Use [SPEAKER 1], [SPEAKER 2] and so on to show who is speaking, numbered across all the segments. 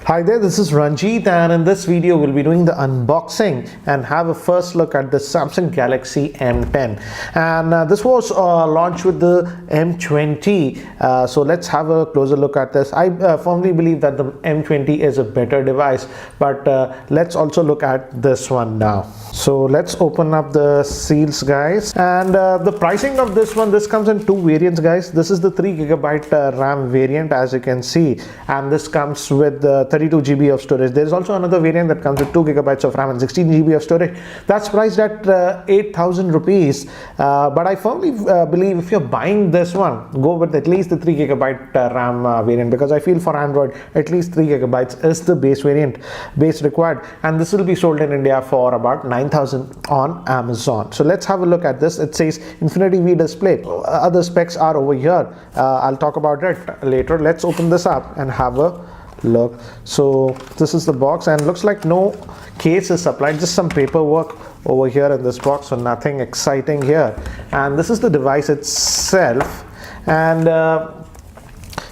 [SPEAKER 1] Hi there, this is Ranjit, and in this video we'll be doing the unboxing and have a first look at the Samsung Galaxy M10. And this was launched with the M20, so let's have a closer look at this. I firmly believe that the M20 is a better device, but let's also look at this one now. So let's open up the seals, guys, and the pricing of this one, this comes in two variants, guys. This is the 3GB RAM variant, as you can see, and this comes with 32 GB of storage. There is also another variant that comes with 2 GB of RAM and 16 GB of storage. That's priced at 8,000 rupees. But I firmly believe if you're buying this one, go with at least the 3 GB RAM variant, because I feel for Android at least 3 GB is the base variant, base required, and this will be sold in India for about 9,000 on Amazon. So let's have a look at this. It says Infinity V display. Other specs are over here. I'll talk about it later. Let's open this up and have a look. So this is the box, and looks like no case is supplied, just some paperwork over here in this box, so nothing exciting here. And this is the device itself, and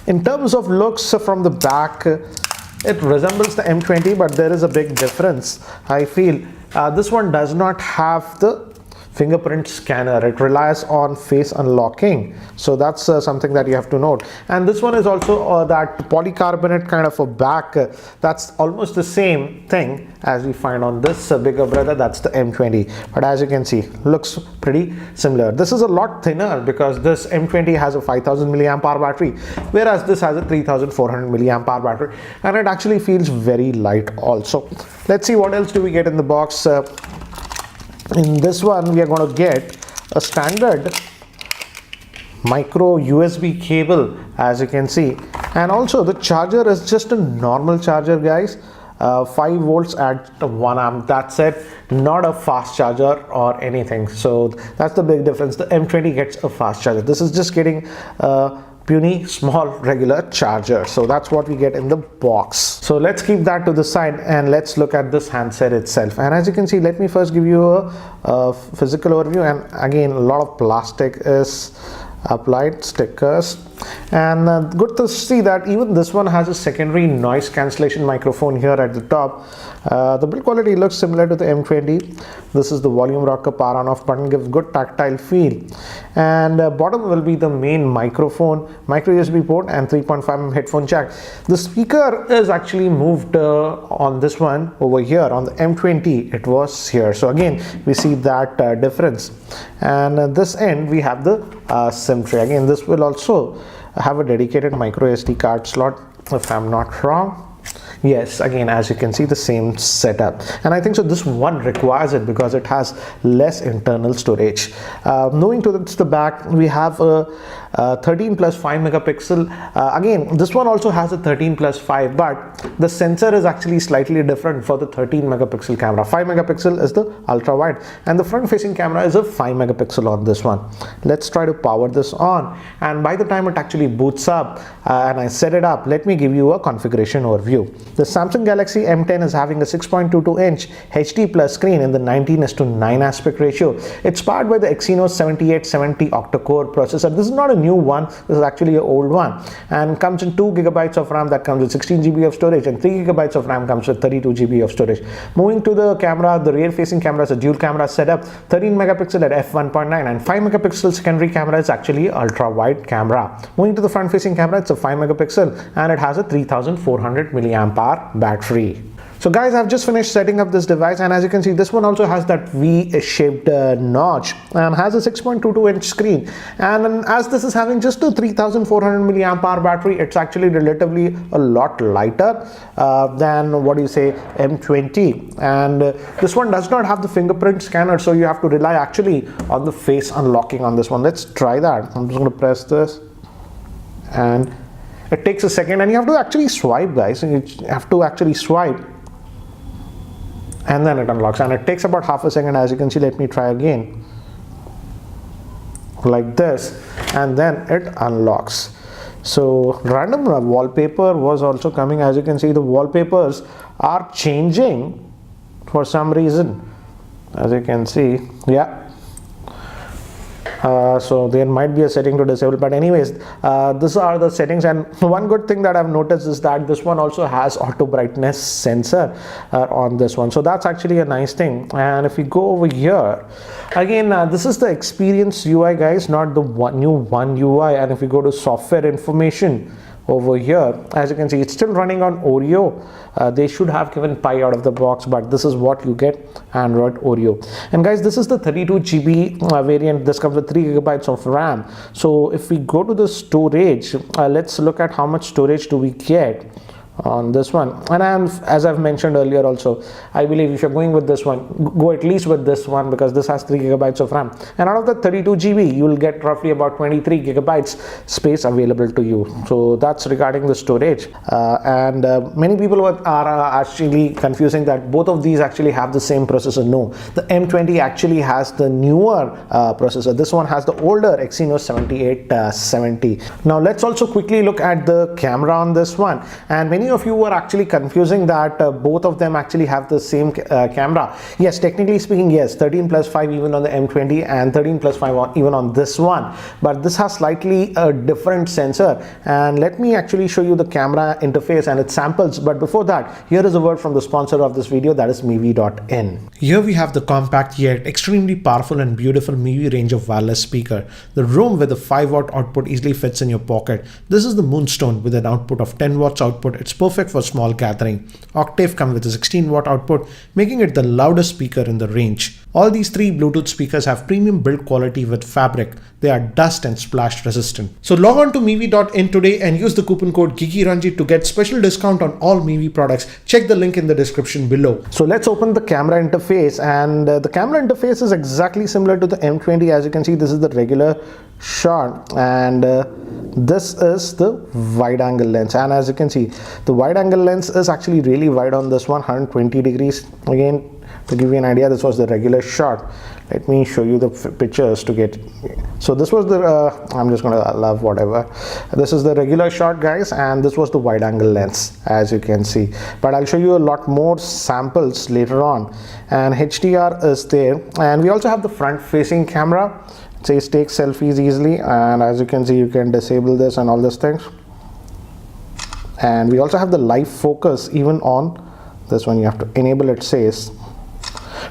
[SPEAKER 1] in terms of looks from the back, it resembles the M20, but there is a big difference. I feel this one does not have the fingerprint scanner. It relies on face unlocking, so that's something that you have to note. And this one is also that polycarbonate kind of a back. That's almost the same thing as we find on this bigger brother, that's the M20, but as you can see, looks pretty similar. This is a lot thinner because this M20 has a 5000 milliamp hour battery, whereas this has a 3400 milliamp hour battery, and it actually feels very light also. Let's see what else do we get in the box. In this one, we are going to get a standard micro USB cable, as you can see, and also the charger is just a normal charger, guys. 5 volts at 1 amp, that's it, not a fast charger or anything. So that's the big difference. The M20 gets a fast charger. This is just getting puny small regular charger. So that's what we get in the box. So let's keep that to the side and let's look at this handset itself. And as you can see, let me first give you a physical overview. And again, a lot of plastic is applied, stickers, and good to see that even this one has a secondary noise cancellation microphone here at the top. The build quality looks similar to the M20. This is the volume rocker, power on off button, gives good tactile feel, and bottom will be the main microphone, micro USB port, and 3.5mm headphone jack. The speaker is actually moved on this one over here. On the M20 it was here, so again we see that difference. And this end we have the SIM tray. Again, this will also have a dedicated micro SD card slot, if I'm not wrong. Yes, again, as you can see, the same setup, and I think so this one requires it because it has less internal storage. Moving to the back, we have a 13 plus 5 megapixel. Again, this one also has a 13 plus 5, but the sensor is actually slightly different for the 13 megapixel camera. 5 megapixel is the ultra wide, and the front facing camera is a 5 megapixel on this one. Let's try to power this on, and by the time it actually boots up and I set it up, let me give you a configuration overview. The Samsung Galaxy M10 is having a 6.22-inch HD plus screen in the 19:9 aspect ratio. It's powered by the Exynos 7870 octa-core processor. This is not a new one, this is actually an old one, and comes in 2 GB of RAM that comes with 16 GB of storage, and 3 GB of RAM comes with 32 GB of storage. Moving to the camera, the rear facing camera is a dual camera setup, 13 megapixel at f1.9, and 5 megapixel secondary camera is actually ultra wide camera. Moving to the front facing camera, it's a 5 megapixel and it has a 3400 milliamp hour battery. So guys, I've just finished setting up this device, and as you can see, this one also has that V-shaped notch and has a 6.22-inch screen. And as this is having just a 3400 milliamp hour battery, it's actually relatively a lot lighter than what you say M20. And this one does not have the fingerprint scanner, so you have to rely actually on the face unlocking on this one. Let's try that. I'm just going to press this, and it takes a second, and you have to actually swipe, guys. You have to actually swipe, and then it unlocks, and it takes about half a second, as you can see. Let me try again, like this, and then it unlocks. So random wallpaper was also coming. As you can see, the wallpapers are changing for some reason, as you can see. Yeah, So there might be a setting to disable, but anyways, these are the settings. And one good thing that I've noticed is that this one also has auto brightness sensor on this one, so that's actually a nice thing. And if we go over here again, this is the experience UI, guys, not the new one UI. And if we go to software information over here, as you can see, it's still running on Oreo. They should have given Pi out of the box, but this is what you get, Android Oreo. And guys, this is the 32 GB variant. This comes with 3 GB of RAM. So if we go to the storage, let's look at how much storage do we get on this one. And as I've mentioned earlier also, I believe if you're going with this one, go at least with this one, because this has 3 GB of RAM, and out of the 32 GB you will get roughly about 23 GB space available to you. So that's regarding the storage. And many people are actually confusing that both of these actually have the same processor. No, the M20 actually has the newer processor. This one has the older Exynos 7870. Now let's also quickly look at the camera on this one. And many of you were actually confusing that both of them actually have the same camera. Yes, technically speaking, yes, 13+5 even on the M20 and 13+5 even on this one, but this has slightly a different sensor. And let me actually show you the camera interface and its samples. But before that, here is a word from the sponsor of this video, that is m10. Here we have the compact yet extremely powerful and beautiful m10 range of wireless speaker. The room with a 5-watt output easily fits in your pocket. This is the Moonstone with an output of 10 watts output. It's perfect for small gathering. Octave comes with a 16-watt output, making it the loudest speaker in the range. All these three Bluetooth speakers have premium build quality with fabric. They are dust and splash resistant. So log on to m10 today and use the coupon code GigiRanjit to get special discount on all m10 products. Check the link in the description below. So let's open the camera interface, and the camera interface is exactly similar to the M20. As you can see, this is the regular shot, and this is the wide angle lens. And as you can see, the wide angle lens is actually really wide on this one, 120 degrees. Again, to give you an idea, this was the regular shot. Let me show you the pictures to get. So this was the I'm just gonna love whatever. This is the regular shot, guys, and this was the wide angle lens, as you can see. But I'll show you a lot more samples later on. And HDR is there, and we also have the front facing camera. It says take selfies easily, and as you can see, you can disable this and all these things. And we also have the live focus even on this one. You have to enable it, says.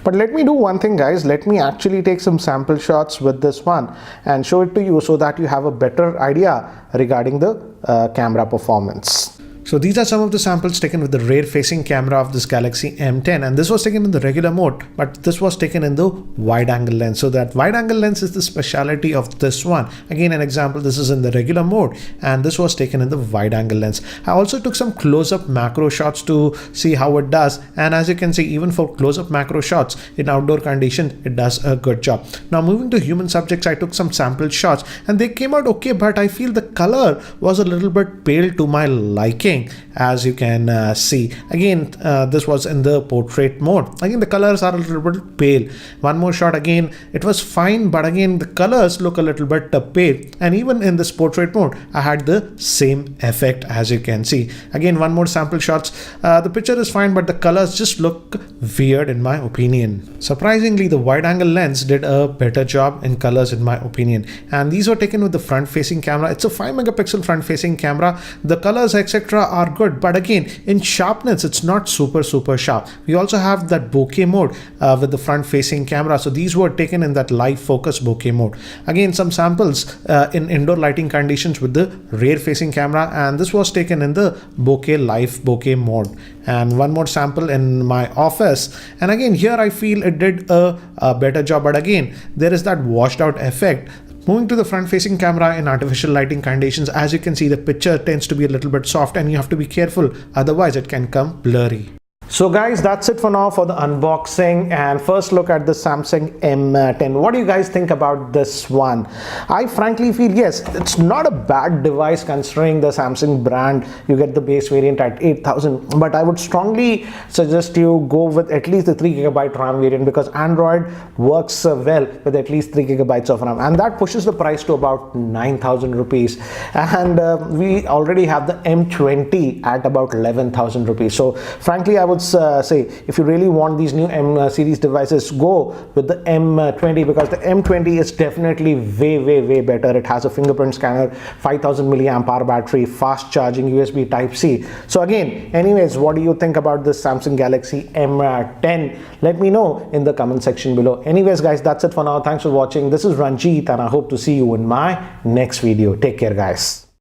[SPEAKER 1] But let me do one thing, guys. Let me actually take some sample shots with this one and show it to you so that you have a better idea regarding the camera performance. So these are some of the samples taken with the rear facing camera of this Galaxy M10, and this was taken in the regular mode, but this was taken in the wide angle lens. So that wide angle lens is the speciality of this one. Again, an example, this is in the regular mode and this was taken in the wide angle lens. I also took some close-up macro shots to see how it does, and as you can see, even for close-up macro shots in outdoor conditions, it does a good job. Now moving to human subjects, I took some sample shots and they came out okay, but I feel the color was a little bit pale to my liking. As you can see, again, this was in the portrait mode. Again, the colors are a little bit pale. One more shot, again, it was fine, but again, the colors look a little bit pale. And even in this portrait mode, I had the same effect, as you can see. Again, one more sample shots. The picture is fine, but the colors just look weird in my opinion. Surprisingly, the wide angle lens did a better job in colors in my opinion. And these were taken with the front facing camera. It's a 5 megapixel front facing camera. The colors, etc., are good, but again, in sharpness, it's not super sharp. We also have that bokeh mode with the front facing camera. So these were taken in that live focus bokeh mode. Again, some samples in indoor lighting conditions with the rear facing camera, and this was taken in the live bokeh mode. And one more sample in my office, and again, here I feel it did a better job, but again, there is that washed out effect. Moving to the front facing camera in artificial lighting conditions, as you can see, the picture tends to be a little bit soft and you have to be careful, otherwise it can come blurry. So guys, that's it for now for the unboxing and first look at the Samsung M10. What do you guys think about this one? I frankly feel, yes, it's not a bad device considering the Samsung brand. You get the base variant at 8,000, but I would strongly suggest you go with at least the 3 GB RAM variant, because Android works well with at least 3 GB of RAM, and that pushes the price to about 9,000 rupees. And we already have the M20 at about 11,000 rupees. So frankly, I would would say, if you really want these new M series devices, go with the M20, because the M20 is definitely way better. It has a fingerprint scanner, 5000 milliamp hour battery, fast charging, USB type C. So again, anyways, what do you think about this Samsung Galaxy M10? Let me know in the comment section below. Anyways guys, that's it for now. Thanks for watching. This is Ranjit and I hope to see you in my next video. Take care guys.